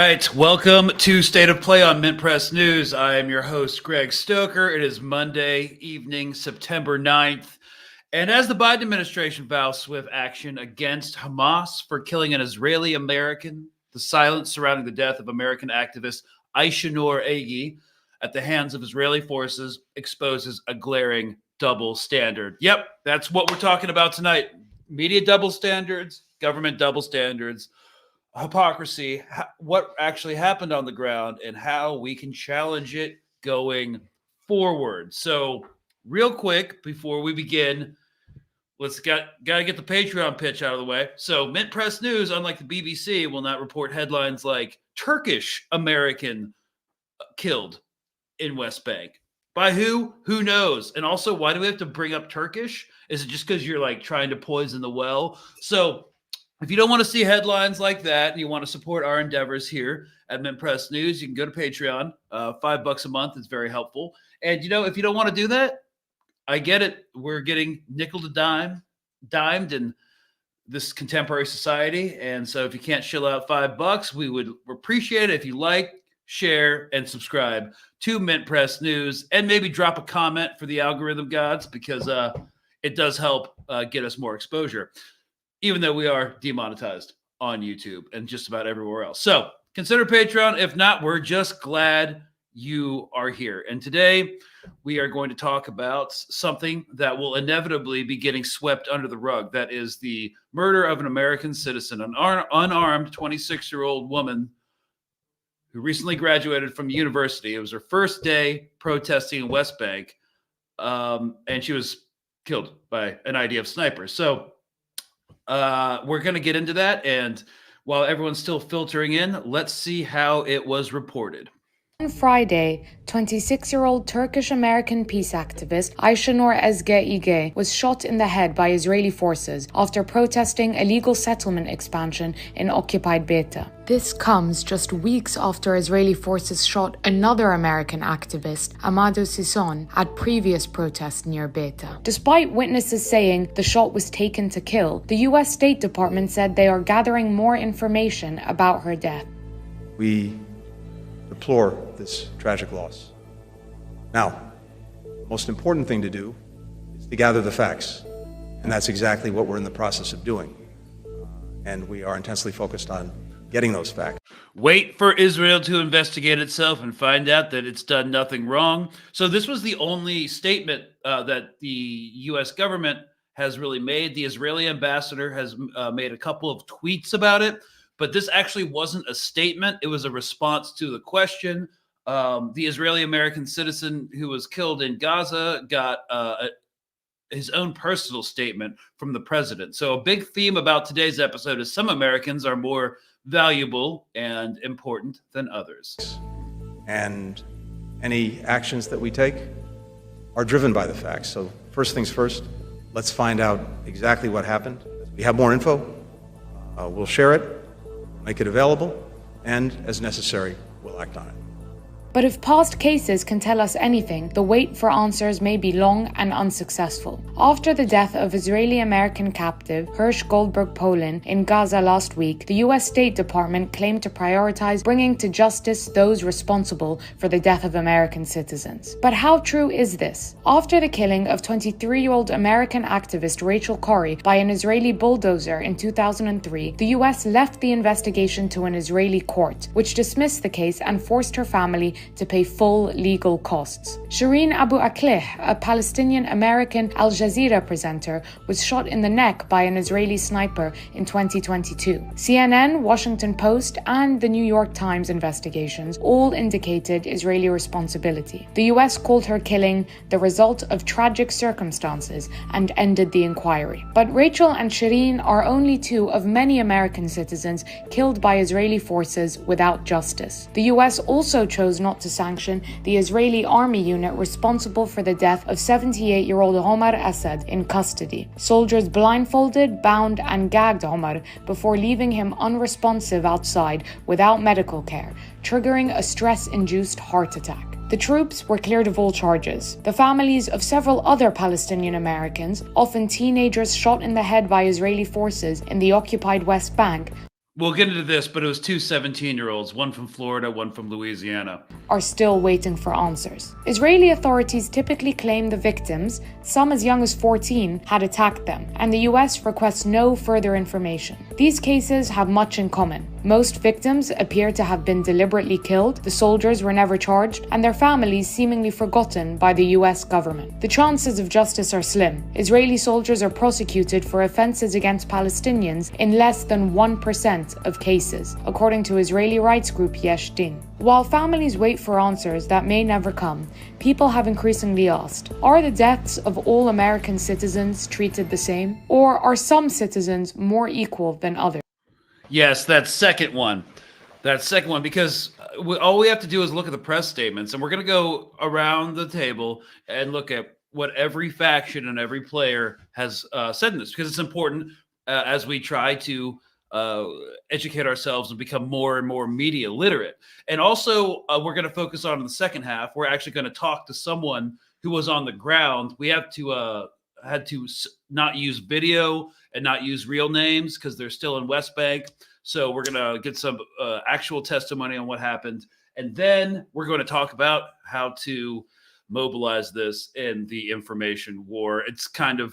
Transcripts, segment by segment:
right, welcome to State of Play on Mint Press News. I am your host, Greg Stoker. It is Monday evening, September 9th. And as the Biden administration vows swift action against Hamas for killing an Israeli American, the silence surrounding the death of American activist Ayşenur Eygi at the hands of Israeli forces exposes a glaring double standard. Yep, that's what we're talking about tonight. Media double standards, government double standards, hypocrisy, what actually happened on the ground, and how we can challenge it going forward. So, real quick, before we begin, let's gotta get the Patreon pitch out of the way. So, Mint Press News, unlike the BBC, will not report headlines like Turkish American killed in West Bank. By who? Who knows? And also, why do we have to bring up Turkish? Is it just because you're like trying to poison the well? So, if you don't want to see headlines like that and you want to support our endeavors here at Mint Press News, you can go to Patreon. $5 a month is very helpful. And, if you don't want to do that, I get it. We're getting nickel to dimed in this contemporary society. And so if you can't shill out $5, we would appreciate it if you like, share, and subscribe to Mint Press News. And maybe drop a comment for the algorithm gods, because it does help get us more exposure, even though we are demonetized on YouTube and just about everywhere else. So consider Patreon. If not, we're just glad you are here. And today we are going to talk about something that will inevitably be getting swept under the rug. That is the murder of an American citizen, an unarmed 26-year-old woman who recently graduated from university. It was her first day protesting in West Bank, and she was killed by an IDF sniper. So we're going to get into that, and while everyone's still filtering in, let's see how it was reported. On Friday, 26-year-old Turkish-American peace activist Ayşenur Ezgi was shot in the head by Israeli forces after protesting illegal settlement expansion in occupied Beta. This comes just weeks after Israeli forces shot another American activist, Amadou Sisson, at previous protests near Beta. Despite witnesses saying the shot was taken to kill, the U.S. State Department said they are gathering more information about her death. We deplore this tragic loss. Now, the most important thing to do is to gather the facts, and that's exactly what we're in the process of doing. And we are intensely focused on getting those facts. Wait for Israel to investigate itself and find out that it's done nothing wrong. So this was the only statement that the U.S. government has really made. The Israeli ambassador has made a couple of tweets about it, but this actually wasn't a statement. It was a response to the question. The Israeli American citizen who was killed in Gaza got his own personal statement from the president. So a big theme about today's episode is some Americans are more valuable and important than others. And any actions that we take are driven by the facts. So first things first, let's find out exactly what happened. We have more info. We'll share it, make it available, and as necessary, we'll act on it. But if past cases can tell us anything, the wait for answers may be long and unsuccessful. After the death of Israeli-American captive Hersh Goldberg Polin in Gaza last week, the U.S. State Department claimed to prioritize bringing to justice those responsible for the death of American citizens. But how true is this? After the killing of 23-year-old American activist Rachel Corrie by an Israeli bulldozer in 2003, the U.S. left the investigation to an Israeli court, which dismissed the case and forced her family to pay full legal costs. Shireen Abu Akleh, a Palestinian-American Al Jazeera presenter, was shot in the neck by an Israeli sniper in 2022. CNN, Washington Post, and the New York Times investigations all indicated Israeli responsibility. The US called her killing the result of tragic circumstances and ended the inquiry. But Rachel and Shireen are only two of many American citizens killed by Israeli forces without justice. The US also chose not to sanction the Israeli army unit responsible for the death of 78-year-old Omar Assad in custody. Soldiers blindfolded, bound, and gagged Omar before leaving him unresponsive outside without medical care, triggering a stress-induced heart attack. The troops were cleared of all charges. The families of several other Palestinian Americans, often teenagers shot in the head by Israeli forces in the occupied West Bank, We'll get into this, but it was two 17-year-olds, one from Florida, one from Louisiana. Are still waiting for answers. Israeli authorities typically claim the victims, some as young as 14, had attacked them, and the US requests no further information. These cases have much in common. Most victims appear to have been deliberately killed, the soldiers were never charged, and their families seemingly forgotten by the US government. The chances of justice are slim. Israeli soldiers are prosecuted for offenses against Palestinians in less than 1% of cases, according to Israeli rights group Yesh Din. While families wait for answers that may never come, people have increasingly asked, are the deaths of all American citizens treated the same? Or are some citizens more equal than others? Yes, that second one, because all we have to do is look at the press statements, and we're going to go around the table and look at what every faction and every player has said in this, because it's important as we try to educate ourselves and become more and more media literate. And also, we're going to focus on in the second half. We're actually going to talk to someone who was on the ground. We have to had to not use video and not use real names because they're still in West Bank. So we're going to get some actual testimony on what happened. And then we're going to talk about how to mobilize this in the information war. It's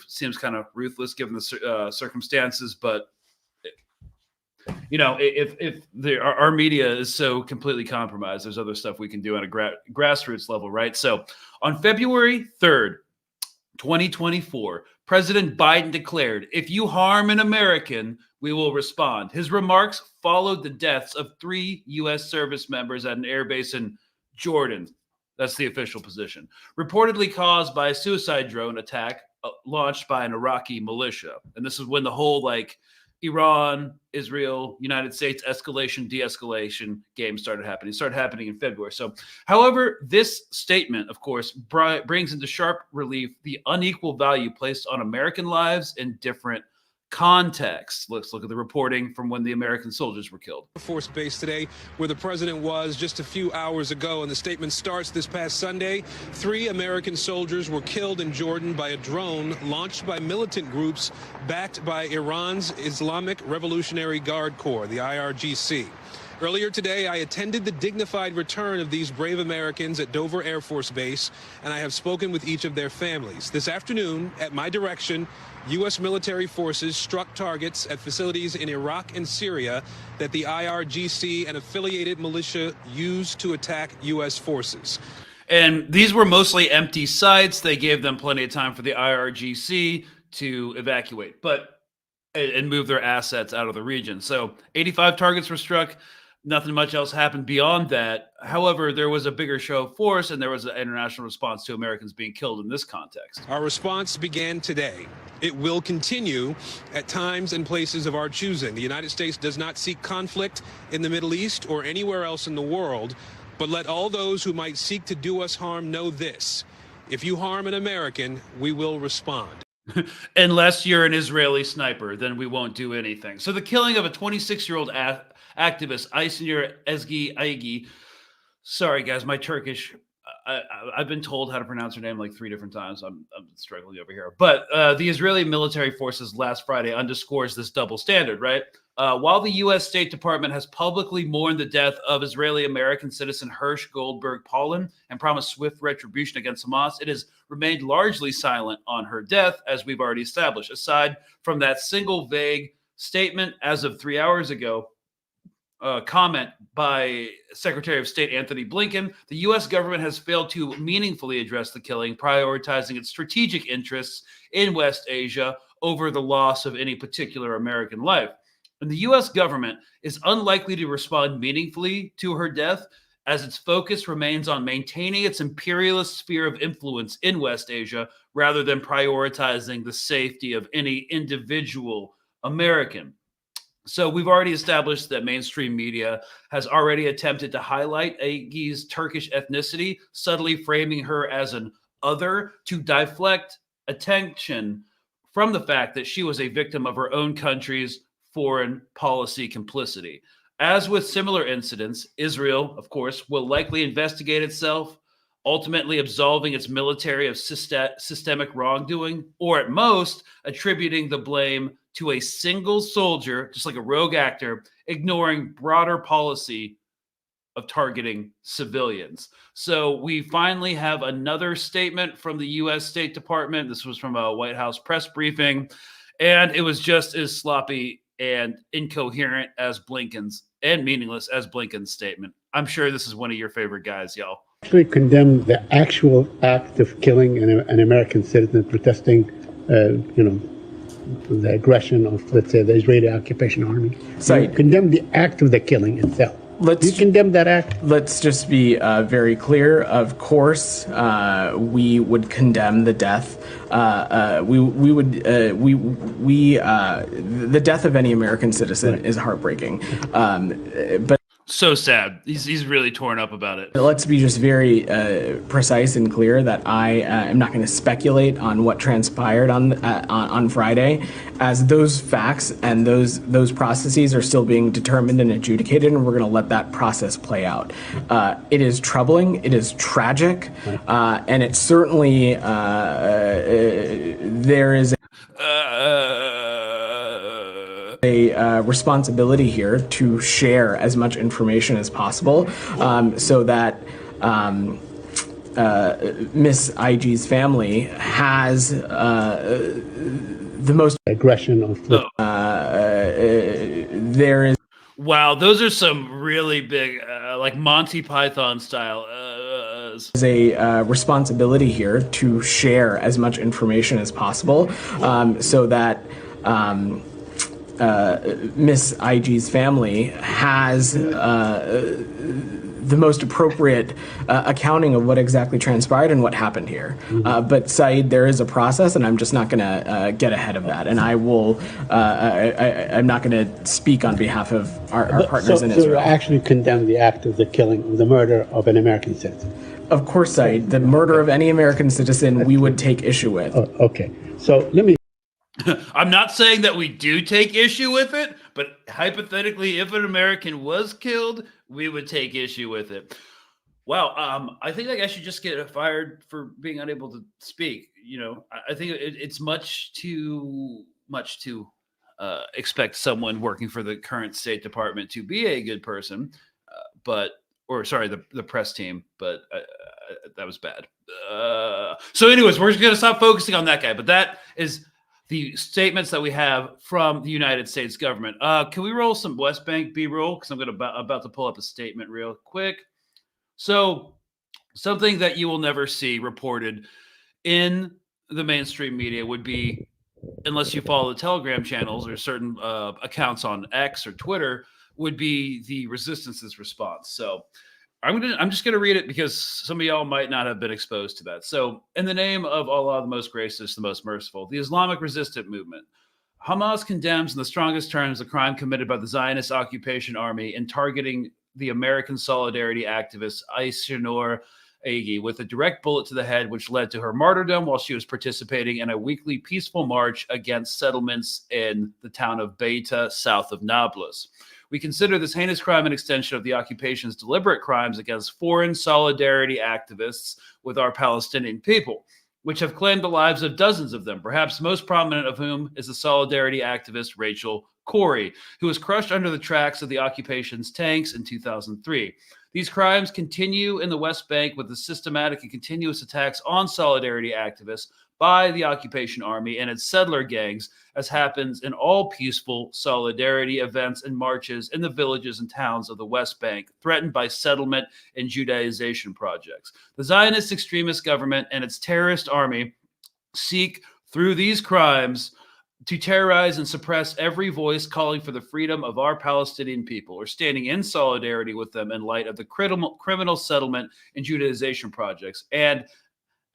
seems kind of ruthless given the circumstances, but if our media is so completely compromised, there's other stuff we can do on a grassroots level, right? So on February 3rd, 2024, President Biden declared, if you harm an American, we will respond. His remarks followed the deaths of 3 U.S. service members at an airbase in Jordan. That's the official position. Reportedly caused by a suicide drone attack launched by an Iraqi militia. And this is when the whole Iran, Israel, United States escalation, de-escalation game started happening. It started happening in February. So, however, this statement, of course, brings into sharp relief the unequal value placed on American lives in different contexts. Let's look at the reporting from when the American soldiers were killed. Force base today, where the president was just a few hours ago, and the statement starts this past Sunday. 3 American soldiers were killed in Jordan by a drone launched by militant groups backed by Iran's Islamic Revolutionary Guard Corps, the IRGC. Earlier today, I attended the dignified return of these brave Americans at Dover Air Force Base, and I have spoken with each of their families. This afternoon, at my direction, U.S. military forces struck targets at facilities in Iraq and Syria that the IRGC and affiliated militia used to attack U.S. forces. And these were mostly empty sites. They gave them plenty of time for the IRGC to evacuate and move their assets out of the region. So 85 targets were struck. Nothing much else happened beyond that. However, there was a bigger show of force, and there was an international response to Americans being killed in this context. Our response began today. It will continue at times and places of our choosing. The United States does not seek conflict in the Middle East or anywhere else in the world, but let all those who might seek to do us harm know this. If you harm an American, we will respond. Unless you're an Israeli sniper, then we won't do anything. So the killing of a 26-year-old activist, Ayşenur Ezgi, Eygi. Sorry, guys, my Turkish. I've been told how to pronounce her name like 3 different times. I'm struggling over here. But the Israeli military forces last Friday underscores this double standard, right? While the U.S. State Department has publicly mourned the death of Israeli-American citizen Hersh Goldberg Paulin and promised swift retribution against Hamas, it has remained largely silent on her death, as we've already established. Aside from that single vague statement as of 3 hours ago, comment by Secretary of State Anthony Blinken, the U.S. government has failed to meaningfully address the killing, prioritizing its strategic interests in West Asia over the loss of any particular American life. And the U.S. government is unlikely to respond meaningfully to her death, as its focus remains on maintaining its imperialist sphere of influence in West Asia rather than prioritizing the safety of any individual American. So we've already established that mainstream media has already attempted to highlight Eygi's Turkish ethnicity, subtly framing her as an other to deflect attention from the fact that she was a victim of her own country's foreign policy complicity. As with similar incidents, Israel, of course, will likely investigate itself ultimately absolving its military of systemic wrongdoing, or at most attributing the blame to a single soldier, just like a rogue actor, ignoring broader policy of targeting civilians. So we finally have another statement from the U.S. State Department. This was from a White House press briefing, and it was just as sloppy and incoherent as Blinken's, and meaningless as Blinken's statement. I'm sure this is one of your favorite guys, y'all. Actually condemn the actual act of killing an American citizen protesting, the aggression of, let's say, the Israeli occupation army. So you condemn the act of the killing itself. You condemn that act? Let's just be very clear. Of course, we would condemn the death. The death of any American citizen is heartbreaking. But so sad. He's really torn up about it. Let's be just very precise and clear that I am not going to speculate on what transpired on Friday, as those facts and those processes are still being determined and adjudicated, and we're going to let that process play out. It is troubling. It is tragic, and it certainly there is a responsibility here to share as much information as possible, so that Miss Eygi's family has the most aggression of there is. Wow, those are some really big, like Monty Python style. There's a responsibility here to share as much information as possible, so that Miss Eygi's family has the most appropriate accounting of what exactly transpired and what happened here. But Saeed, there is a process, and I'm just not going to get ahead of that. And I will, I'm not going to speak on behalf of our partners in Israel. So you actually condemn the act of the killing, of the murder of an American citizen? Of course, Saeed. The murder of any American citizen we would take issue with. Oh, okay. So let me... I'm not saying that we do take issue with it, but hypothetically, if an American was killed, we would take issue with it. Wow, I think I should just get fired for being unable to speak. You know, I think it's much too expect someone working for the current State Department to be a good person, the press team, but that was bad. So anyways, we're just going to stop focusing on that guy, but that is the statements that we have from the United States government. Can we roll some West Bank B-roll? Because I'm about to pull up a statement real quick. So something that you will never see reported in the mainstream media would be, unless you follow the Telegram channels or certain accounts on X or Twitter, would be the resistance's response. So I'm just going to read it because some of y'all might not have been exposed to that. So, in the name of Allah, the most gracious, the most merciful, the Islamic resistant movement, Hamas condemns in the strongest terms the crime committed by the Zionist occupation army in targeting the American solidarity activist Ayşenur Eygi with a direct bullet to the head, which led to her martyrdom while she was participating in a weekly peaceful march against settlements in the town of Beita, south of Nablus. We consider this heinous crime an extension of the occupation's deliberate crimes against foreign solidarity activists with our Palestinian people, which have claimed the lives of dozens of them, perhaps most prominent of whom is the solidarity activist Rachel Corrie, who was crushed under the tracks of the occupation's tanks in 2003. These crimes continue in the West Bank with the systematic and continuous attacks on solidarity activists by the occupation army and its settler gangs, as happens in all peaceful solidarity events and marches in the villages and towns of the West Bank, threatened by settlement and Judaization projects. The Zionist extremist government and its terrorist army seek, through these crimes, to terrorize and suppress every voice calling for the freedom of our Palestinian people, or standing in solidarity with them in light of the criminal settlement and Judaization projects, and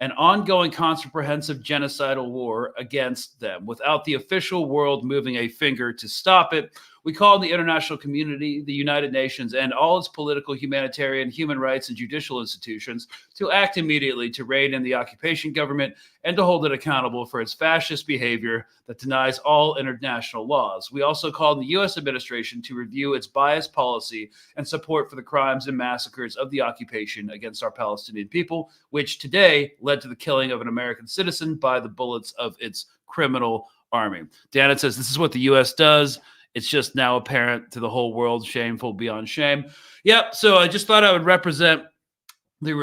an ongoing comprehensive genocidal war against them without the official world moving a finger to stop it. We call on the international community, the United Nations, and all its political, humanitarian, human rights, and judicial institutions to act immediately to rein in the occupation government and to hold it accountable for its fascist behavior that denies all international laws. We also call on the U.S. administration to review its biased policy and support for the crimes and massacres of the occupation against our Palestinian people, which today led to the killing of an American citizen by the bullets of its criminal army. Dana says this is what the U.S. does. It's just now apparent to the whole world, shameful beyond shame. Yep. So I just thought I would represent the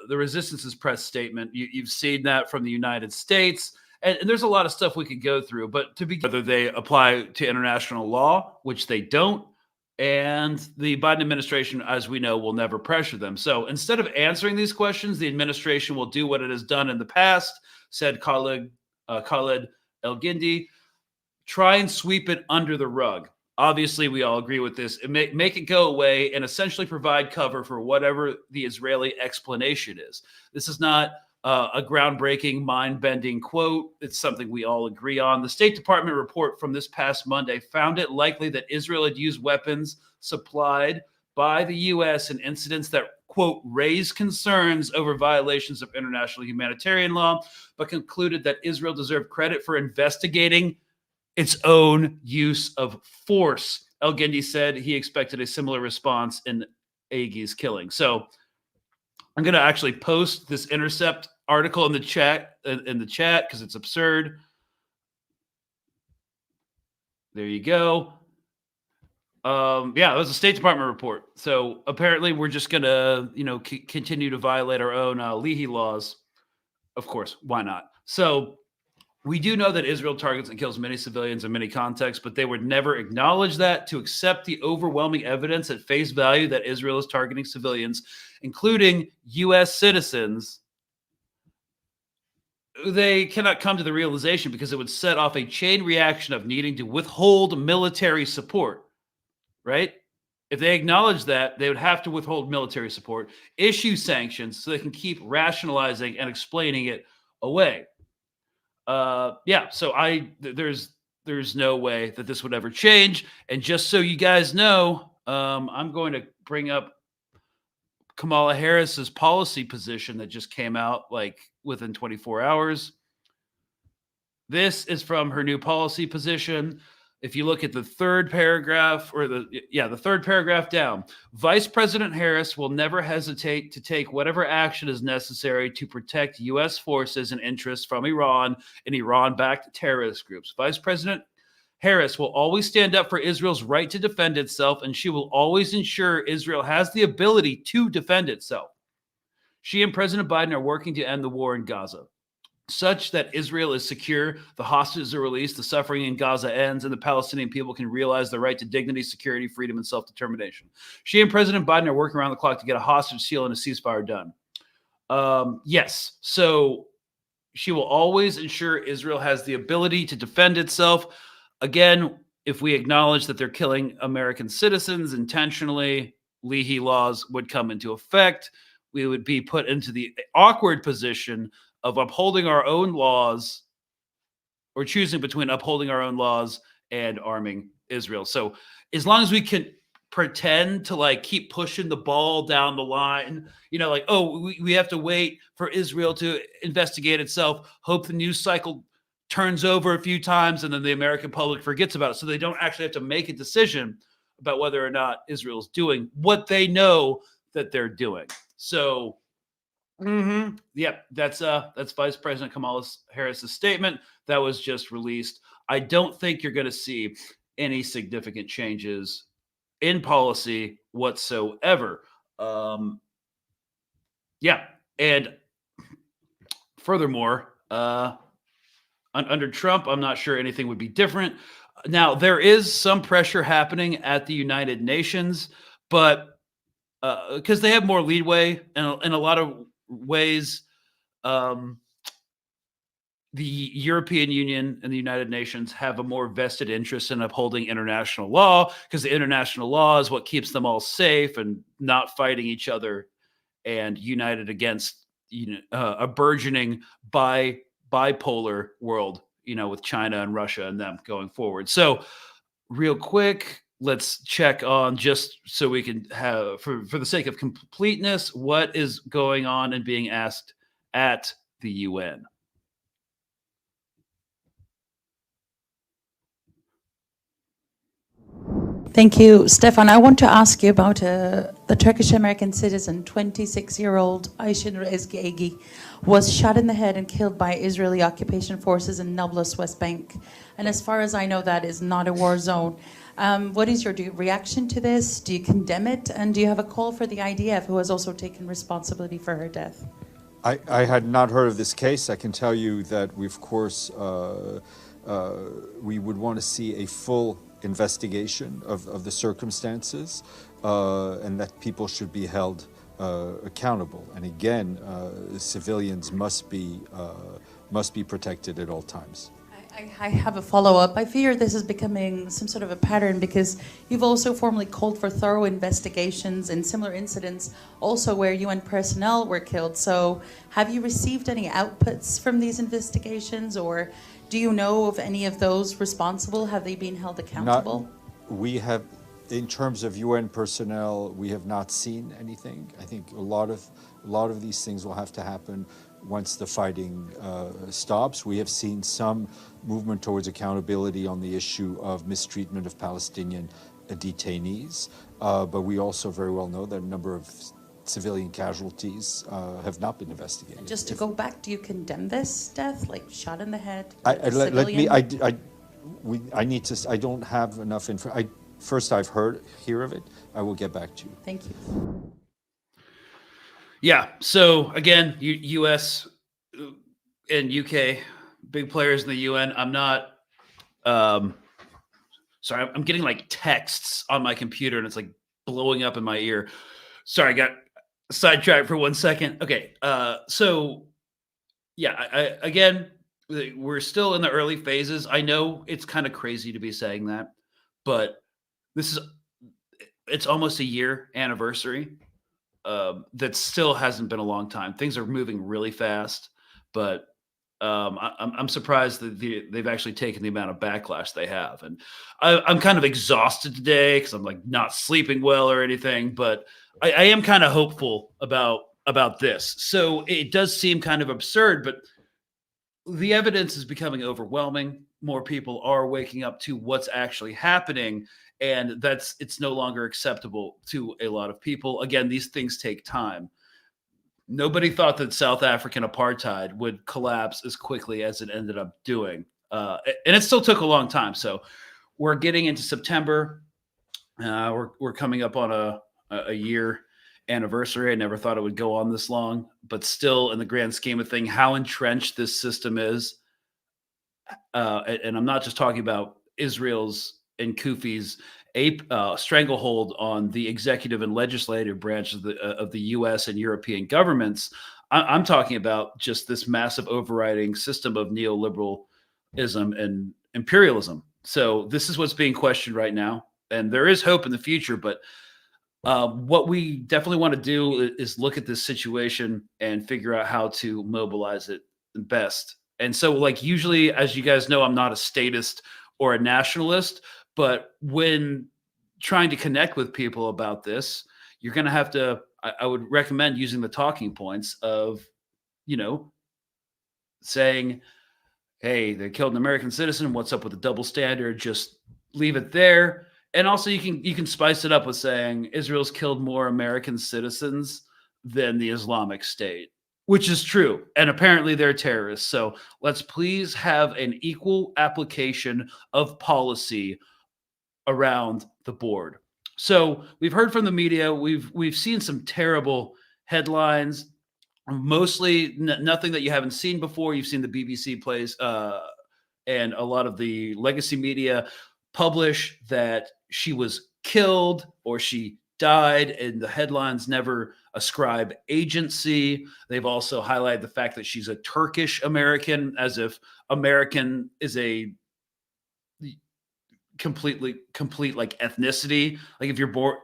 Resistance's press statement. You've seen that from the United States. And there's a lot of stuff we could go through, but to begin, whether they apply to international law, which they don't, and the Biden administration, as we know, will never pressure them. So instead of answering these questions, the administration will do what it has done in the past, said Khaled El-Gindi, try and sweep it under the rug. Obviously, we all agree with this. Make it go away and essentially provide cover for whatever the Israeli explanation is. This is not a groundbreaking, mind-bending quote. It's something we all agree on. The State Department report from this past Monday found it likely that Israel had used weapons supplied by the U.S. in incidents that, quote, raised concerns over violations of international humanitarian law, but concluded that Israel deserved credit for investigating its own use of force. El-Gindi said he expected a similar response in Eygi's killing. So I'm going to actually post this Intercept article in the chat because it's absurd. There you go. Yeah, it was a State Department report. So apparently we're just going to, continue to violate our own Leahy laws. Of course, why not? So we do know that Israel targets and kills many civilians in many contexts, but they would never acknowledge that. To accept the overwhelming evidence at face value that Israel is targeting civilians, including U.S. citizens, they cannot come to the realization because it would set off a chain reaction of needing to withhold military support, right? If they acknowledge that, they would have to withhold military support, issue sanctions so they can keep rationalizing and explaining it away. So there's no way that this would ever change. And just so you guys know, I'm going to bring up Kamala Harris's policy position that just came out like within 24 hours. This is from her new policy position. If you look at the third paragraph the third paragraph down, Vice President Harris will never hesitate to take whatever action is necessary to protect U.S. forces and interests from Iran and Iran-backed terrorist groups. Vice President Harris will always stand up for Israel's right to defend itself, and she will always ensure Israel has the ability to defend itself. She and President Biden are working to end the war in Gaza, such that Israel is secure, the hostages are released, the suffering in Gaza ends, and the Palestinian people can realize their right to dignity, security, freedom, and self-determination. She and President Biden are working around the clock to get a hostage deal and a ceasefire done. Yes, so she will always ensure Israel has the ability to defend itself. Again, if we acknowledge that they're killing American citizens intentionally, Leahy laws would come into effect. We would be put into the awkward position of upholding our own laws or choosing between upholding our own laws and arming Israel. So as long as we can pretend to keep pushing the ball down the line, we have to wait for Israel to investigate itself, hope the news cycle turns over a few times, and then the American public forgets about it. So they don't actually have to make a decision about whether or not Israel's doing what they know that they're doing. So yep, that's Vice President Kamala Harris's statement that was just released. I don't think you're going to see any significant changes in policy whatsoever. And furthermore, under Trump, I'm not sure anything would be different. Now, there is some pressure happening at the United Nations, but because they have more leeway in a lot of ways, the European Union and the United Nations have a more vested interest in upholding international law, because the international law is what keeps them all safe and not fighting each other and united against a burgeoning bipolar world, with China and Russia and them going forward. So real quick, let's check on, just so we can have, for the sake of completeness, what is going on and being asked at the UN. Thank you, Stefan. I want to ask you about the Turkish American citizen, 26-year-old Ayşenur Ezgi was shot in the head and killed by Israeli occupation forces in Nablus, West Bank. And as far as I know, that is not a war zone. What is your reaction to this? Do you condemn it? And do you have a call for the IDF, who has also taken responsibility for her death? I had not heard of this case. I can tell you that we, of course, we would want to see a full investigation of the circumstances, and that people should be held accountable. And again, civilians must be protected at all times. I have a follow-up. I fear this is becoming some sort of a pattern, because you've also formally called for thorough investigations in similar incidents, also where UN personnel were killed. So have you received any outputs from these investigations, or do you know of any of those responsible? Have they been held accountable? We have, in terms of UN personnel, we have not seen anything. I think a lot of these things will have to happen once the fighting stops. We have seen some movement towards accountability on the issue of mistreatment of Palestinian detainees, but we also very well know that a number of civilian casualties have not been investigated. Just to go back, do you condemn this death, like shot in the head? I need to. I don't have enough info. First, I've hear of it. I will get back to you. Thank you. Yeah. So again, U.S. and UK, big players in the UN. I'm not. Sorry, I'm getting like texts on my computer, and it's like blowing up in my ear. Sorry, I got sidetracked for 1 second. Okay. So yeah, again, we're still in the early phases. I know it's kind of crazy to be saying that, but it's almost a year anniversary. That still hasn't been a long time. Things are moving really fast, but I'm surprised that they've actually taken the amount of backlash they have. And I'm kind of exhausted today because I'm like not sleeping well or anything, but I am kind of hopeful about this. So it does seem kind of absurd, but the evidence is becoming overwhelming. More people are waking up to what's actually happening, and it's no longer acceptable to a lot of people. Again, these things take time. Nobody thought that South African apartheid would collapse as quickly as it ended up doing. And it still took a long time. So we're getting into September. We're coming up on a year anniversary. I never thought it would go on this long, but still, in the grand scheme of things, how entrenched this system is. And I'm not just talking about Israel's and Kufi's stranglehold on the executive and legislative branch of the U.S. and European governments. I'm talking about just this massive overriding system of neoliberalism and imperialism. So this is what's being questioned right now, and there is hope in the future. But what we definitely want to do is look at this situation and figure out how to mobilize it best. And so, like, usually, as you guys know, I'm not a statist or a nationalist, but when trying to connect with people about this, you're going to have to, I would recommend using the talking points of, saying, hey, they killed an American citizen. What's up with the double standard? Just leave it there. And also you can spice it up with saying Israel's killed more American citizens than the Islamic State, which is true. And apparently they're terrorists. So let's please have an equal application of policy around the board. So we've heard from the media. We've seen some terrible headlines, mostly nothing that you haven't seen before. You've seen the BBC plays and a lot of the legacy media publish that she was killed or she died, and the headlines never ascribe agency. They've also highlighted the fact that she's a Turkish American, as if American is a complete like ethnicity. Like if you're born,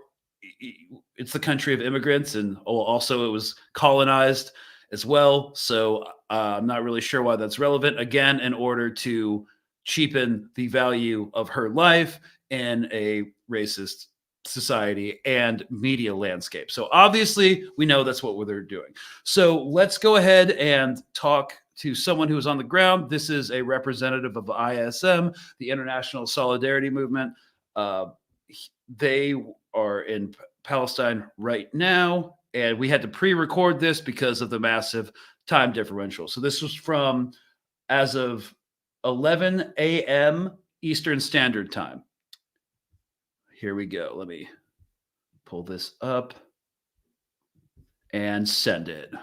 it's the country of immigrants, and also it was colonized as well. So I'm not really sure why that's relevant. Again, in order to cheapen the value of her life in a racist society and media landscape. So obviously we know that's what they're doing. So let's go ahead and talk to someone who is on the ground. This is a representative of ISM, the International Solidarity Movement. They are in Palestine right now, and we had to pre-record this because of the massive time differential. So this was from as of 11 a.m. Eastern Standard Time. Here we go. Let me pull this up and send it.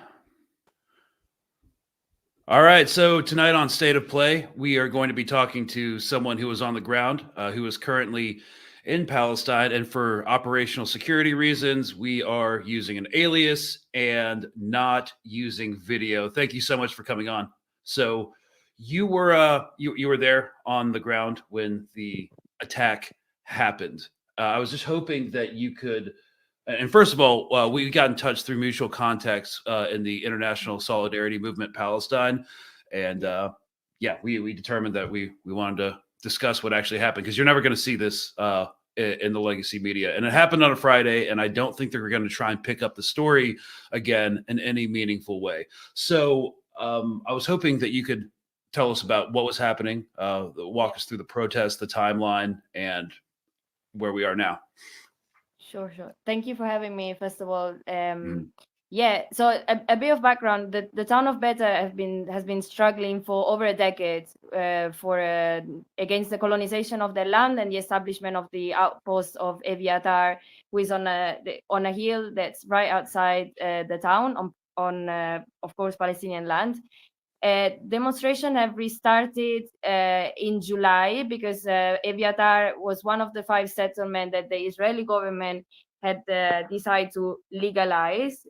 All right. So tonight on State of Play, we are going to be talking to someone who is on the ground, who is currently in Palestine. And for operational security reasons, we are using an alias and not using video. Thank you so much for coming on. So you were you were there on the ground when the attack happened. I was just hoping that you could, and first of all, we got in touch through mutual contacts in the International Solidarity Movement Palestine, and yeah, we determined that we wanted to discuss what actually happened, because you're never going to see this in the legacy media, and it happened on a Friday, and I don't think they're going to try and pick up the story again in any meaningful way. So I was hoping that you could tell us about what was happening, walk us through the protest, the timeline, and where we are now. Sure. Thank you for having me, first of all. Yeah, so a bit of background. The town of Beta has been struggling for over a decade against the colonization of their land and the establishment of the outpost of Eviatar, who is on a hill that's right outside the town on of course, Palestinian land. Demonstration have restarted in July because Eviatar was one of the 5 settlements that the Israeli government had decided to legalize.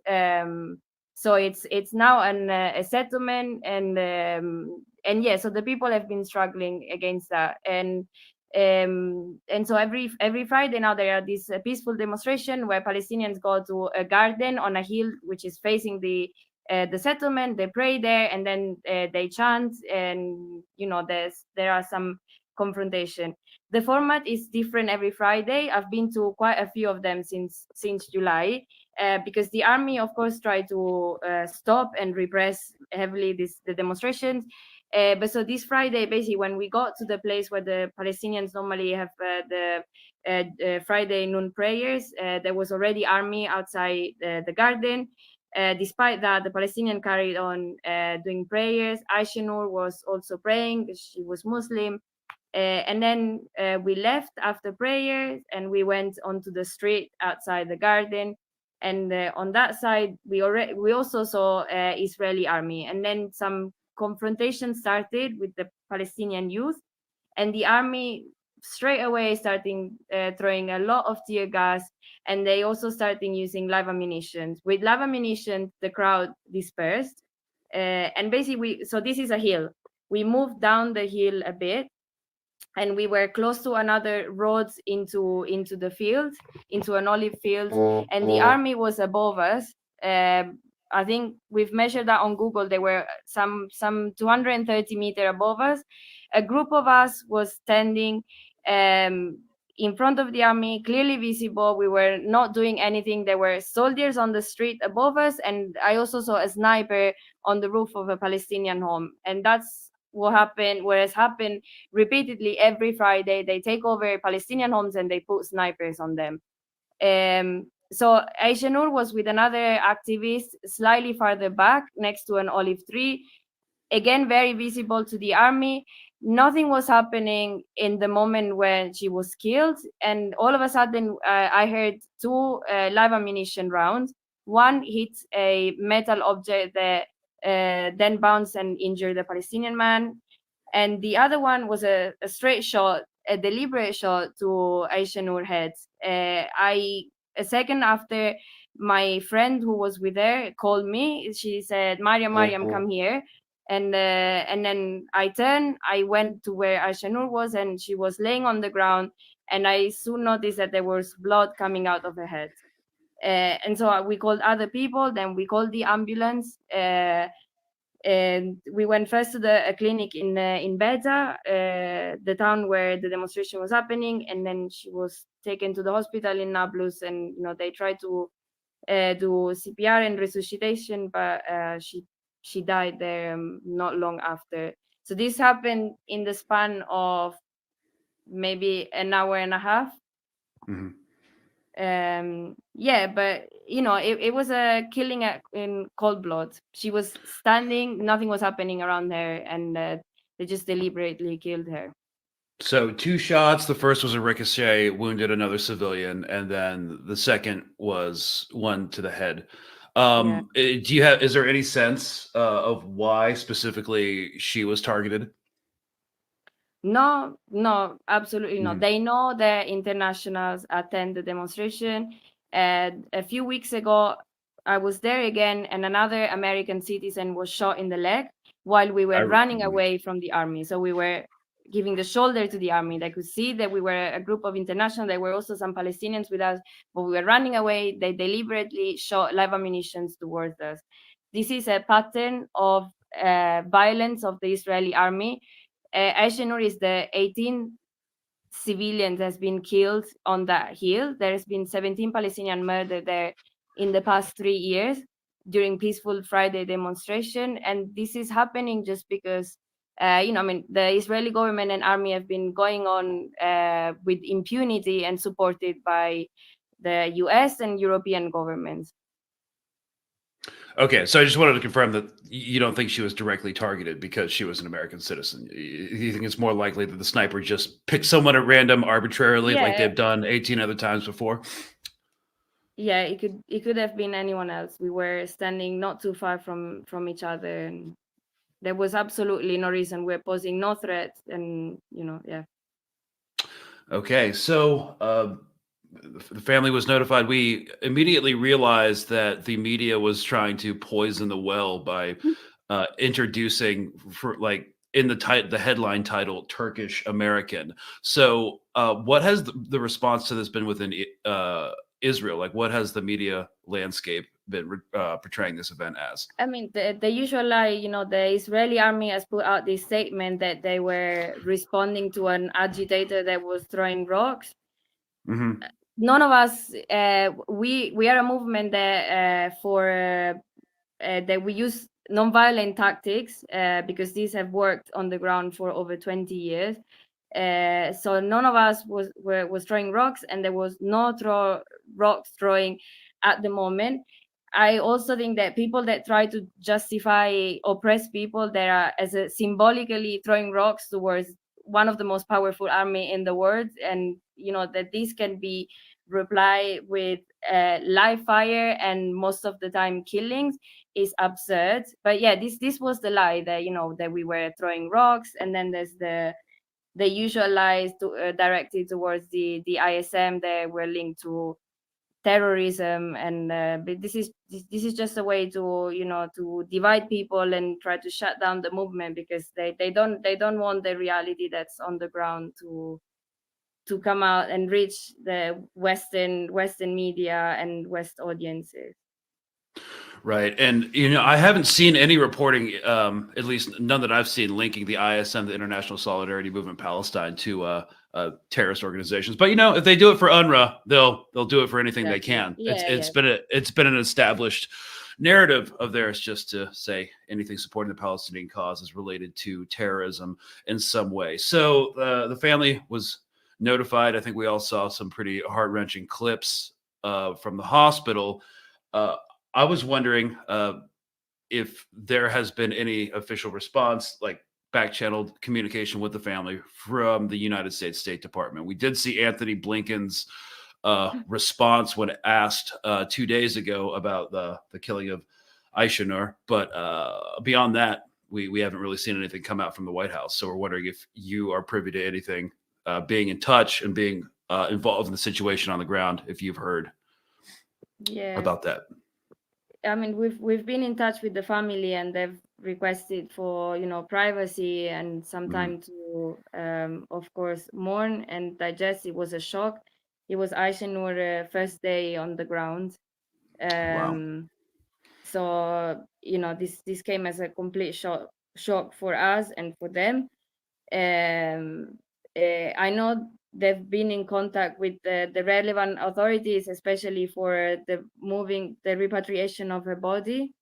So it's now a settlement, and yeah, so the people have been struggling against that, and so every Friday now there are these peaceful demonstration where Palestinians go to a garden on a hill which is facing the settlement. They pray there, and then they chant, and there are some confrontation. The format is different every Friday. I've been to quite a few of them since July, because the army, of course, tried to stop and repress heavily the demonstrations. But so this Friday, basically, when we got to the place where the Palestinians normally have the Friday noon prayers, there was already army outside the garden. Despite that, the Palestinian carried on doing prayers. Ayşenur was also praying because she was Muslim. And then we left after prayers, and we went onto the street outside the garden. And on that side, we also saw Israeli army. And then some confrontation started with the Palestinian youth, and the army straight away starting throwing a lot of tear gas, and they also starting using live ammunition. With live ammunition, the crowd dispersed, and basically, so this is a hill. We moved down the hill a bit, and we were close to another road into the field, into an olive field, and the army was above us. I think we've measured that on Google. They were some 230 meters above us. A group of us was standing in front of the army, clearly visible. We were not doing anything. There were soldiers on the street above us, and I also saw a sniper on the roof of a Palestinian home. And that's what has happened repeatedly every Friday. They take over Palestinian homes and they put snipers on them. So Ayşenur was with another activist slightly farther back next to an olive tree, again very visible to the army. Nothing was happening in the moment when she was killed, and all of a sudden I heard 2 live ammunition rounds. One hit a metal object that then bounced and injured the Palestinian man, and the other one was a straight shot, a deliberate shot to Ayşenur's head. A second after, my friend who was with her called me. She said, Mariam, come here. And then I turned, I went to where Ayşenur was, and she was laying on the ground, and I soon noticed that there was blood coming out of her head. And so we called other people, then we called the ambulance. And we went first to a clinic in Beza, the town where the demonstration was happening, and then she was taken to the hospital in Nablus, and they tried to do CPR and resuscitation, but she died there not long after. So this happened in the span of maybe an hour and a half. Yeah, but it was a killing in cold blood. She was standing, nothing was happening around her, and they just deliberately killed her. So 2 shots. The first was a ricochet, wounded another civilian, and then the second was one to the head. Is there any sense of why specifically she was targeted? No, absolutely not. They know the internationals attend the demonstration. And a few weeks ago, I was there again, and another American citizen was shot in the leg while we were running away from the army. So we were giving the shoulder to the army. They could see that we were a group of international. There were also some Palestinians with us, but we were running away. They deliberately shot live ammunition towards us. This is a pattern of violence of the Israeli army. Ayşenur is the 18 civilians has been killed on that hill. There has been 17 Palestinian murdered there in the past 3 years during peaceful Friday demonstration, and this is happening just because the Israeli government and army have been going on with impunity and supported by the US and European governments. Okay, so I just wanted to confirm that you don't think she was directly targeted because she was an American citizen. You think it's more likely that the sniper just picked someone at random arbitrarily, like they've done 18 other times before? Yeah, it could have been anyone else. We were standing not too far from each other, and there was absolutely no reason. We're posing no threat, and yeah. Okay, so the family was notified. We immediately realized that the media was trying to poison the well by introducing, for like in the headline title, Turkish American. So what has the response to this been within Israel? Like, what has the media landscape been portraying this event as? I mean, the usual lie, the Israeli army has put out this statement that they were responding to an agitator that was throwing rocks. None of us, we are a movement that that we use nonviolent tactics because these have worked on the ground for over 20 years. So none of us was throwing rocks, and there was no rocks throwing at the moment. I also think that people that try to justify oppressed people that are symbolically throwing rocks towards one of the most powerful army in the world, and that this can be replied with live fire and most of the time killings, is absurd. But yeah, this was the lie that that we were throwing rocks, and then there's the usual lies directed towards the ISM that were linked to terrorism, and but this is just a way to to divide people and try to shut down the movement, because they don't want the reality that's on the ground to come out and reach the Western media and West audiences. Right. And, I haven't seen any reporting, at least none that I've seen, linking the ISM, the International Solidarity Movement Palestine, to terrorist organizations. But, if they do it for UNRWA, they'll do it for anything they can. It's been an established narrative of theirs just to say anything supporting the Palestinian cause is related to terrorism in some way. So the family was notified. I think we all saw some pretty heart-wrenching clips from the hospital. I was wondering if there has been any official response, like back-channeled communication with the family from the United States State Department. We did see Anthony Blinken's response when asked 2 days ago about the killing of Ayşenur, but beyond that, we haven't really seen anything come out from the White House. So we're wondering if you are privy to anything, being in touch and being involved in the situation on the ground, if you've heard about that. I mean, we've been in touch with the family, and they've requested for privacy and some time to of course mourn and digest. It was a shock. It was Ayşenur's first day on the ground. Wow. So this came as a complete shock for us and for them. I know they've been in contact with the relevant authorities, especially for the repatriation of her body.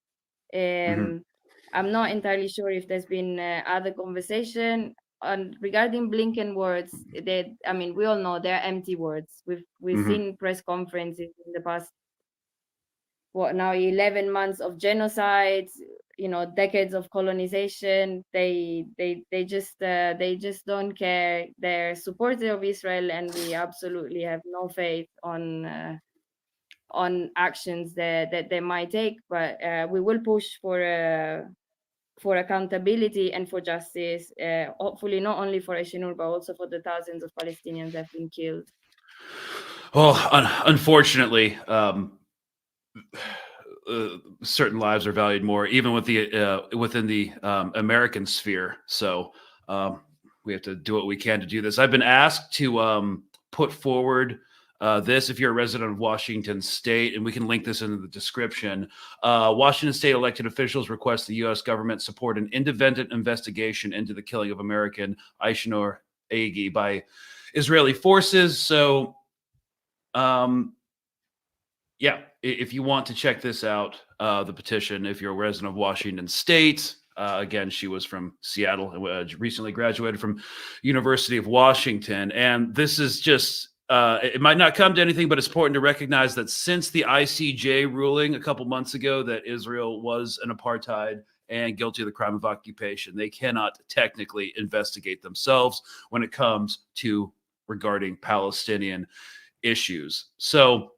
I'm not entirely sure if there's been other conversation. And regarding Blinken words, we all know they're empty words. We've seen press conferences in the past, 11 months of genocide, decades of colonization. They just don't care. They're supportive of Israel, and we absolutely have no faith on actions that they might take. But we will push for accountability and for justice, hopefully not only for Ayşenur, but also for the thousands of Palestinians that have been killed. Well, unfortunately, certain lives are valued more, even with within the American sphere. So we have to do what we can to do this. I've been asked to put forward this, if you're a resident of Washington State, and we can link this in the description. Washington State elected officials request the U.S. government support an independent investigation into the killing of American Ayşenur Eygi by Israeli forces. So, yeah, if you want to check this out, the petition, if you're a resident of Washington State, again, she was from Seattle and recently graduated from University of Washington. And this is just, it might not come to anything, but it's important to recognize that since the ICJ ruling a couple months ago that Israel was an apartheid and guilty of the crime of occupation, they cannot technically investigate themselves when it comes to regarding Palestinian issues. So,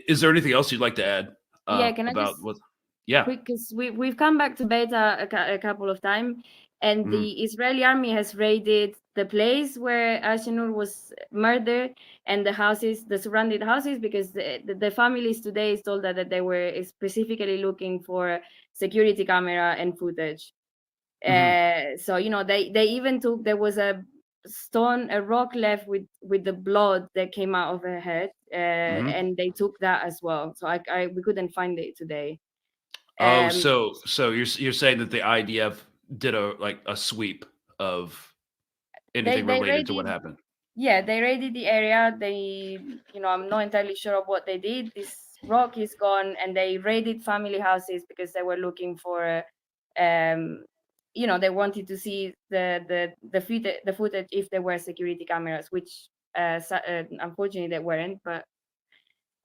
is there anything else you'd like to add? Because we've come back to Beta a couple of times, and the Israeli army has raided the place where Ayşenur was murdered and the surrounding houses, because the families today is told that they were specifically looking for security camera and footage. So they even took, there was a rock left with the blood that came out of her head, and they took that as well. So we couldn't find it today. So you're saying that the IDF did a sweep of anything related to what happened? Yeah, they raided the area. I'm not entirely sure of what they did. This rock is gone, and they raided family houses because they were looking for they wanted to see the footage if there were security cameras, which unfortunately they weren't, but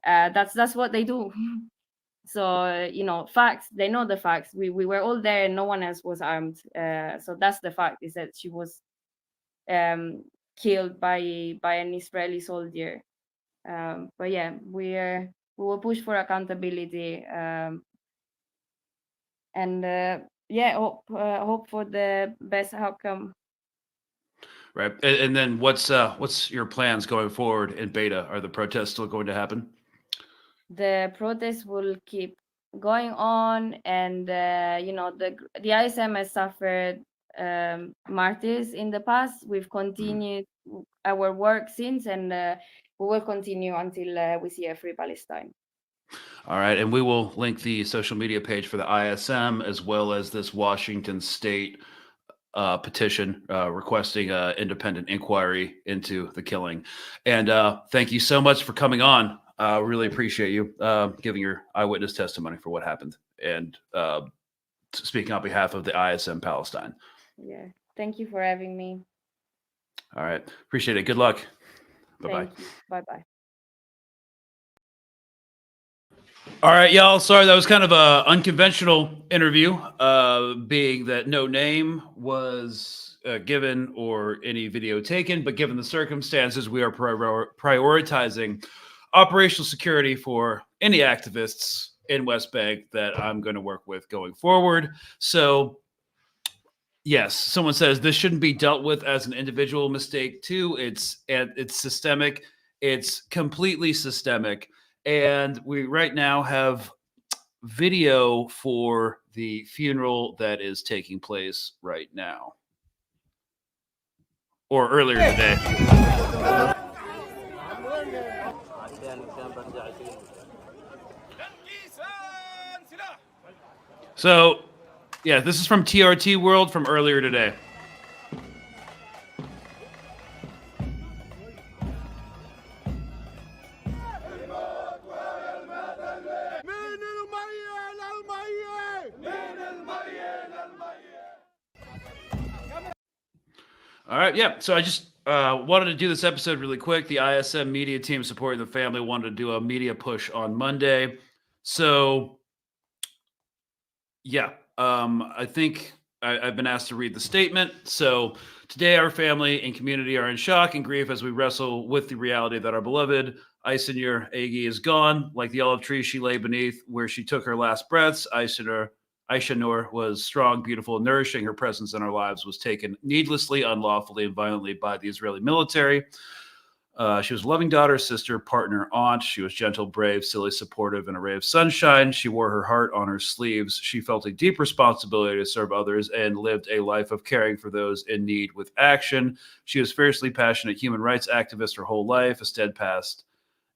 that's what they do. So facts, they know the facts. We were all there and no one else was armed, so that's the fact, is that she was killed by an Israeli soldier. But yeah, we will push for accountability, and hope for the best outcome. Right. And then what's your plans going forward in Beta? Are the protests still going to happen? The protests will keep going on, and the ISM has suffered martyrs in the past. We've continued our work since, and we will continue until we see a free Palestine. All right, and we will link the social media page for the ISM as well as this Washington State petition requesting an independent inquiry into the killing. And thank you so much for coming on. Really appreciate you giving your eyewitness testimony for what happened and speaking on behalf of the ISM Palestine. Yeah, thank you for having me. All right, appreciate it. Good luck. Bye-bye. Bye-bye. All right, y'all. Sorry, that was kind of an unconventional interview, being that no name was given or any video taken. But given the circumstances, we are prioritizing operational security for any activists in West Bank that I'm going to work with going forward. So, yes, someone says this shouldn't be dealt with as an individual mistake too. It's systemic. It's completely systemic. And we right now have video for the funeral that is taking place right now, or earlier today. So, yeah, this is from TRT World from earlier today. All right, yeah. So I just wanted to do this episode really quick. The ISM media team supporting the family wanted to do a media push on Monday. So, yeah, I think I've been asked to read the statement. So today, our family and community are in shock and grief as we wrestle with the reality that our beloved Ayşenur Eygi is gone. Like the olive tree she lay beneath where she took her last breaths, Ayşenur was strong, beautiful, and nourishing. Her presence in our lives was taken needlessly, unlawfully, and violently by the Israeli military. She was a loving daughter, sister, partner, aunt. She was gentle, brave, silly, supportive, and a ray of sunshine. She wore her heart on her sleeves. She felt a deep responsibility to serve others and lived a life of caring for those in need with action. She was fiercely passionate human rights activist her whole life, a steadfast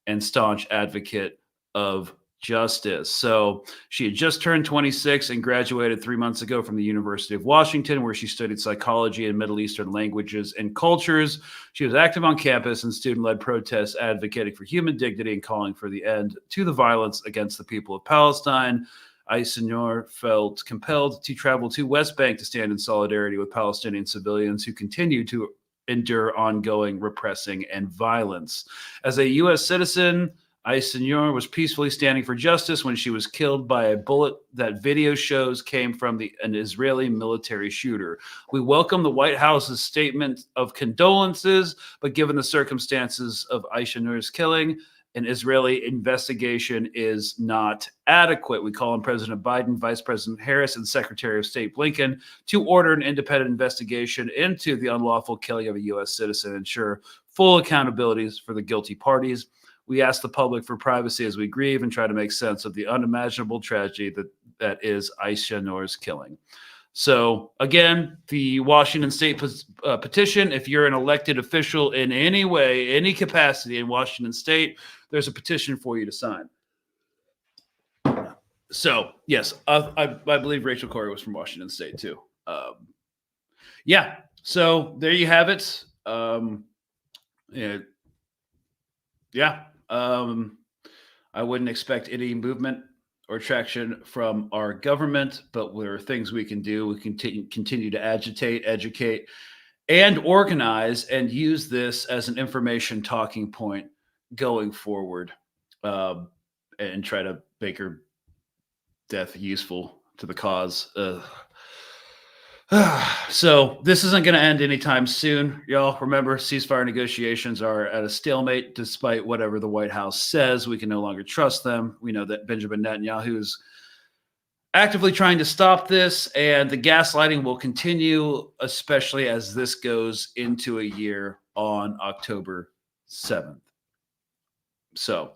and staunch advocate of justice. So she had just turned 26 and graduated 3 months ago from the University of Washington, where she studied psychology and Middle Eastern languages and cultures. She was active on campus in student-led protests, advocating for human dignity and calling for the end to the violence against the people of Palestine. Ayşenur felt compelled to travel to West Bank to stand in solidarity with Palestinian civilians who continue to endure ongoing repressing and violence. As a U.S. citizen, Ayşenur was peacefully standing for justice when she was killed by a bullet that video shows came from an Israeli military shooter. We welcome the White House's statement of condolences, but given the circumstances of Ayşenur's killing, an Israeli investigation is not adequate. We call on President Biden, Vice President Harris, and Secretary of State Blinken to order an independent investigation into the unlawful killing of a U.S. citizen and ensure full accountabilities for the guilty parties. We ask the public for privacy as we grieve and try to make sense of the unimaginable tragedy that is Ayşenur's killing. So, again, the Washington State petition, if you're an elected official in any way, any capacity in Washington State, there's a petition for you to sign. So, yes, I believe Rachel Corrie was from Washington State, too. Yeah, so there you have it. I wouldn't expect any movement or traction from our government, but there are things we can do. We can continue to agitate, educate, and organize and use this as an information talking point going forward, and try to make her death useful to the cause. So this isn't going to end anytime soon, y'all. Remember, ceasefire negotiations are at a stalemate despite whatever the White House says. We can no longer trust them. We know that Benjamin Netanyahu is actively trying to stop this, and the gaslighting will continue, especially as this goes into a year on October 7th. So,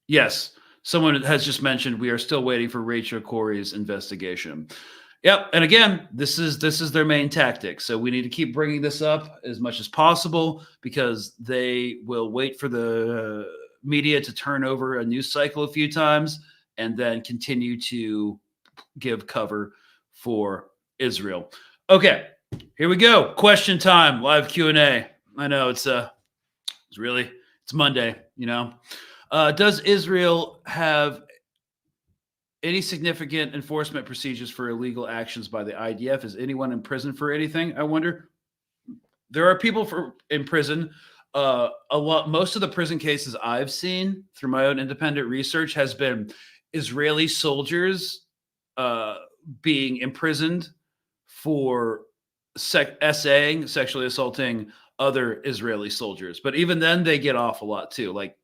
yes, someone has just mentioned we are still waiting for Rachel Corrie's investigation. Yep, and again, this is their main tactic. So we need to keep bringing this up as much as possible because they will wait for the media to turn over a news cycle a few times and then continue to give cover for Israel. Okay, here we go. Question time, live Q&A. I know it's Monday, you know. Does Israel have any significant enforcement procedures for illegal actions by the IDF? Is anyone in prison for anything? I wonder. There are people in prison. Most of the prison cases I've seen through my own independent research has been Israeli soldiers being imprisoned for sexually assaulting other Israeli soldiers. But even then, they get off a lot too. Like,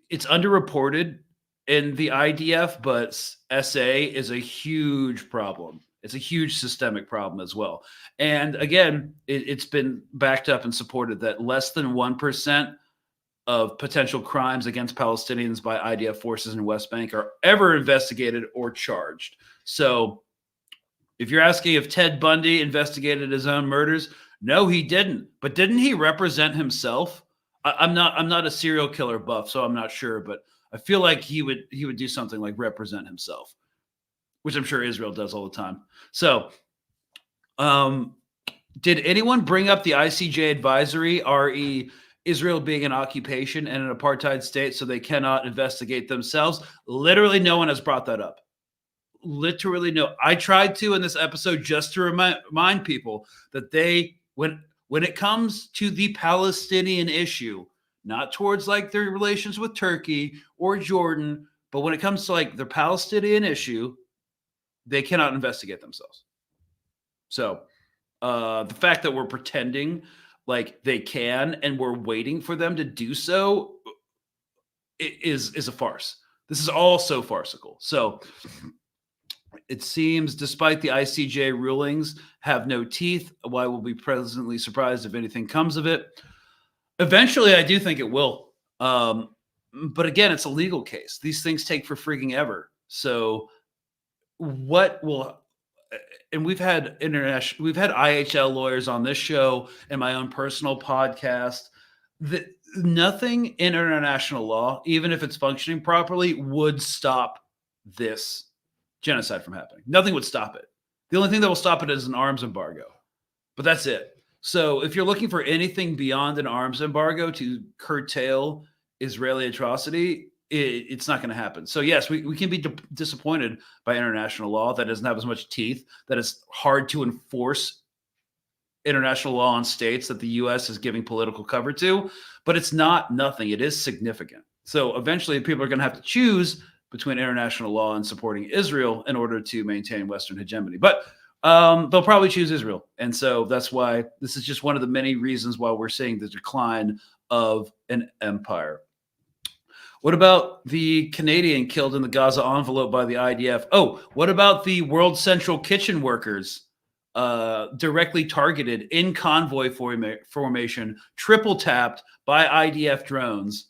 it's underreported in the IDF, but SA is a huge problem. It's a huge systemic problem as well. And again, it's been backed up and supported that less than 1% of potential crimes against Palestinians by IDF forces in West Bank are ever investigated or charged. So if you're asking if Ted Bundy investigated his own murders, no, he didn't. But didn't he represent himself? I'm not a serial killer buff, so I'm not sure, but I feel like he would do something like represent himself. which I'm sure Israel does all the time. So, did anyone bring up the ICJ advisory, re Israel being an occupation and an apartheid state, so they cannot investigate themselves? Literally no one has brought that up. Literally no. I tried to in this episode just to remind people that when it comes to the Palestinian issue, not towards like their relations with Turkey or Jordan, but when it comes to like the Palestinian issue, they cannot investigate themselves. So the fact that we're pretending like they can and we're waiting for them to do so is a farce. This is all so farcical. So it seems, despite the ICJ rulings have no teeth, why we'll be pleasantly surprised if anything comes of it. Eventually, I do think it will. But again, it's a legal case. These things take for freaking ever. So what will, and we've had IHL lawyers on this show and my own personal podcast, that nothing in international law, even if it's functioning properly, would stop this genocide from happening. Nothing would stop it. The only thing that will stop it is an arms embargo, but that's it. So if you're looking for anything beyond an arms embargo to curtail Israeli atrocity, it's not going to happen. So yes, we can be disappointed by international law that doesn't have as much teeth, that it's hard to enforce international law on states that the U.S. is giving political cover to, but it's not nothing. It is significant. So eventually people are going to have to choose between international law and supporting Israel in order to maintain Western hegemony. But they'll probably choose Israel. And so that's why this is just one of the many reasons why we're seeing the decline of an empire. What about the Canadian killed in the Gaza envelope by the IDF? Oh, what about the World Central Kitchen workers directly targeted in convoy formation, triple tapped by IDF drones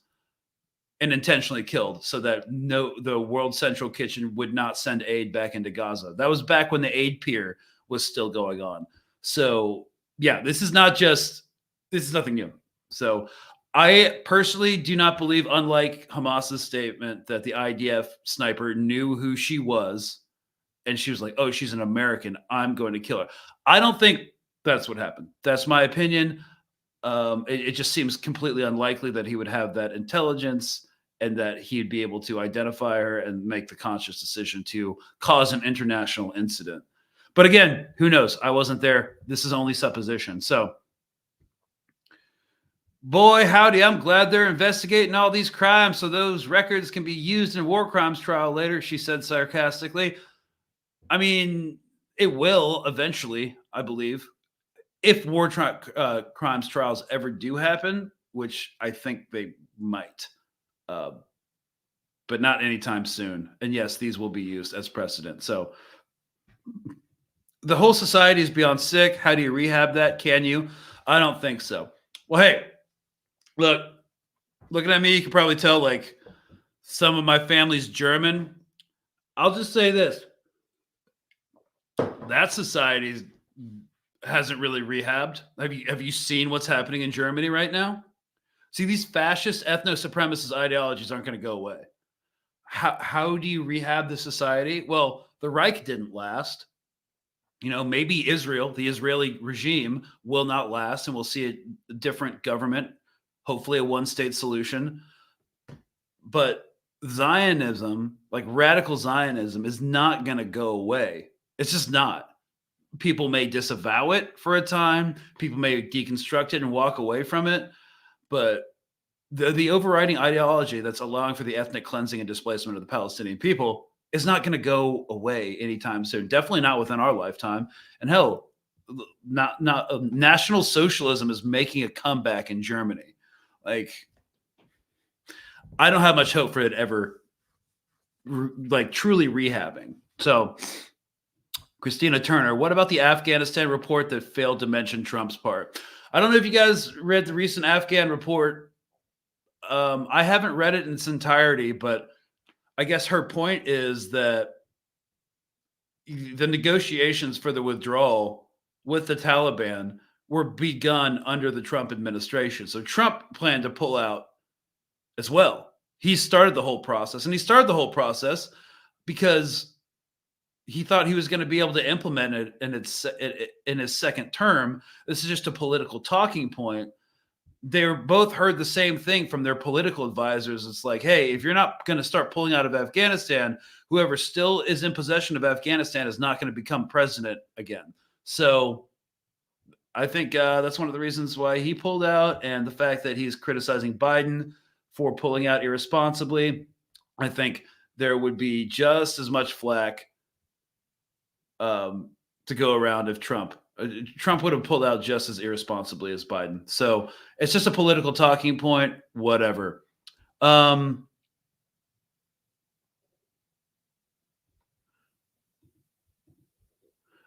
and intentionally killed so that the World Central Kitchen would not send aid back into Gaza? That was back when the aid pier was still going on. So yeah, this is nothing new. So I personally do not believe, unlike Hamas's statement, that the IDF sniper knew who she was and she was like, oh, she's an American, I'm going to kill her. I don't think that's what happened. That's my opinion. It just seems completely unlikely that he would have that intelligence and that he'd be able to identify her and make the conscious decision to cause an international incident. But again, who knows? I wasn't there. This is only supposition. So boy, howdy, I'm glad they're investigating all these crimes so those records can be used in a war crimes trial later, she said sarcastically. I mean, it will eventually, I believe, if war crimes trials ever do happen, which I think they might, but not anytime soon. And yes, these will be used as precedent. So the whole society is beyond sick. How do you rehab that? Can you? I don't think so. Well, hey, looking at me, you can probably tell like some of my family's German. I'll just say this. That society hasn't really rehabbed. Have you seen what's happening in Germany right now? See, these fascist ethno-supremacist ideologies aren't going to go away. How do you rehab the society? Well, the Reich didn't last. You know, maybe Israel, the Israeli regime, will not last, and we'll see a different government, hopefully a one-state solution. But Zionism, like radical Zionism, is not going to go away. It's just not. People may disavow it for a time. People may deconstruct it and walk away from it. But the overriding ideology that's allowing for the ethnic cleansing and displacement of the Palestinian people is not going to go away anytime soon. Definitely not within our lifetime. And hell, National Socialism is making a comeback in Germany. Like, I don't have much hope for it ever, like, truly rehabbing. So, Christina Turner, what about the Afghanistan report that failed to mention Trump's part? I don't know if you guys read the recent Afghan report. I haven't read it in its entirety, but I guess her point is that the negotiations for the withdrawal with the Taliban were begun under the Trump administration. So Trump planned to pull out as well. He started the whole process, and he started the whole process because he thought he was going to be able to implement it in his second term. This is just a political talking point. They both heard the same thing from their political advisors. It's like, hey, if you're not going to start pulling out of Afghanistan, whoever still is in possession of Afghanistan is not going to become president again. So I think that's one of the reasons why he pulled out, and the fact that he's criticizing Biden for pulling out irresponsibly. I think there would be just as much flack to go around if Trump would have pulled out just as irresponsibly as Biden. So it's just a political talking point, whatever.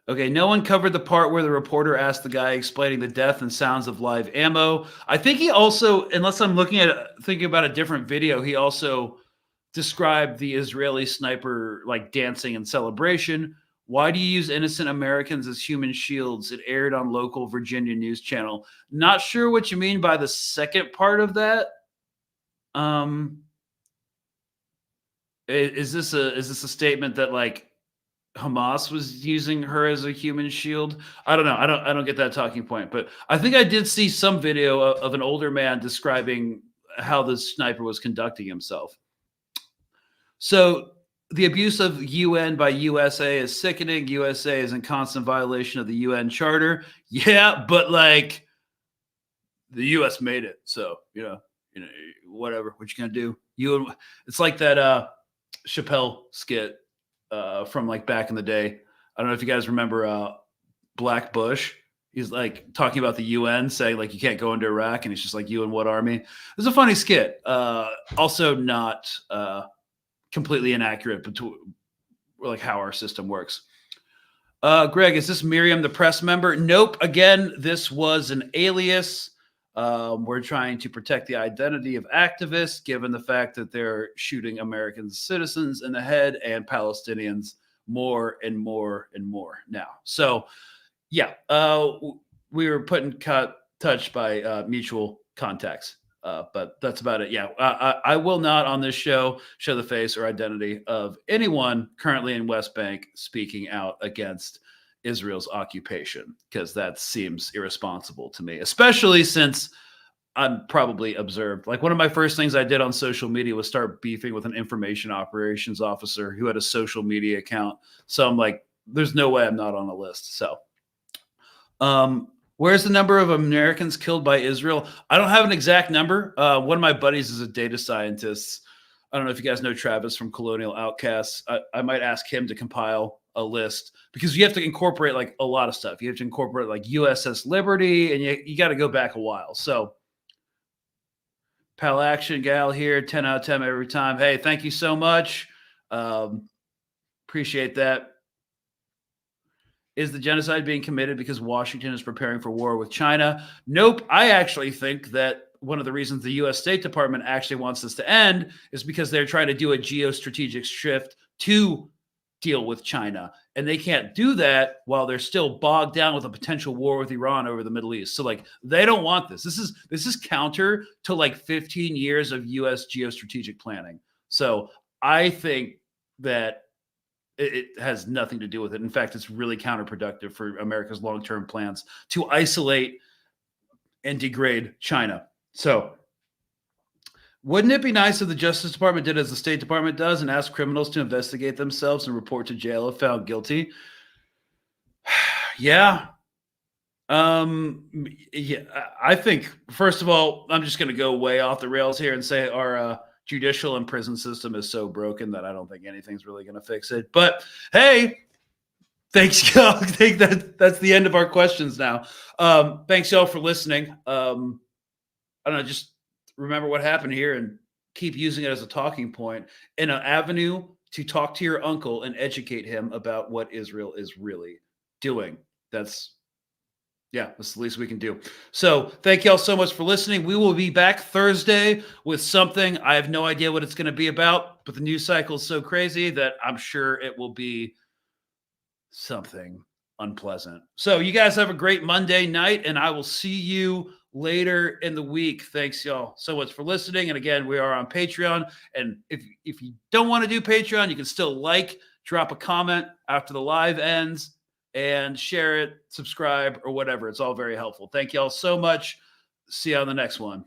Okay, no one covered the part where the reporter asked the guy explaining the death and sounds of live ammo. I think he also, unless I'm thinking about a different video, he also described the Israeli sniper like dancing in celebration. Why do you use innocent Americans as human shields? It aired on local Virginia news channel. Not sure what you mean by the second part of that. Is this a statement that like Hamas was using her as a human shield? I don't know. I don't get that talking point, but I think I did see some video of an older man describing how the sniper was conducting himself. So the abuse of UN by USA is sickening. USA is in constant violation of the UN Charter. Yeah, but like the US made it, so you know, whatever. What you gonna do? It's like that Chappelle skit from like back in the day. I don't know if you guys remember Black Bush. He's like talking about the UN, saying like you can't go into Iraq, and he's just like, "You and what army?" It's a funny skit. Also not completely inaccurate between like how our system works. Greg, is this Miriam, the press member? Nope. Again, this was an alias. We're trying to protect the identity of activists, given the fact that they're shooting American citizens in the head and Palestinians more and more and more now. So, yeah, we were put in touch by mutual contacts. But that's about it. Yeah, I will not on this show show the face or identity of anyone currently in West Bank speaking out against Israel's occupation, because that seems irresponsible to me, especially since I'm probably observed. Like one of my first things I did on social media was start beefing with an information operations officer who had a social media account. So I'm like, there's no way I'm not on a list. So, where's the number of Americans killed by Israel? I don't have an exact number. One of my buddies is a data scientist. I don't know if you guys know Travis from Colonial Outcasts. I might ask him to compile a list, because you have to incorporate like a lot of stuff. You have to incorporate like USS Liberty, and you got to go back a while. So Pal Action Gal here, 10 out of 10 every time. Hey, thank you so much. Appreciate that. Is the genocide being committed because Washington is preparing for war with China? Nope. I actually think that one of the reasons the U.S. State Department actually wants this to end is because they're trying to do a geostrategic shift to deal with China. And they can't do that while they're still bogged down with a potential war with Iran over the Middle East. So like they don't want this. This is counter to like 15 years of U.S. geostrategic planning. So I think that it has nothing to do with it. In fact, it's really counterproductive for America's long-term plans to isolate and degrade China. So wouldn't it be nice if the Justice Department did as the State Department does and ask criminals to investigate themselves and report to jail if found guilty? Yeah. Yeah. I think, first of all, I'm just going to go way off the rails here and say our judicial and prison system is so broken that I don't think anything's really going to fix it. But hey, thanks, y'all. I think that's the end of our questions now. Thanks, y'all, for listening. I don't know, just remember what happened here and keep using it as a talking point and an avenue to talk to your uncle and educate him about what Israel is really doing. That's the least we can do. So thank y'all so much for listening. We will be back Thursday with something. I have no idea what it's going to be about, but the news cycle is so crazy that I'm sure it will be something unpleasant. So you guys have a great Monday night, and I will see you later in the week. Thanks y'all so much for listening. And again, we are on Patreon. And if you don't want to do Patreon, you can still like, drop a comment after the live ends, and share it, subscribe, or whatever. It's all very helpful. Thank you all so much. See you on the next one.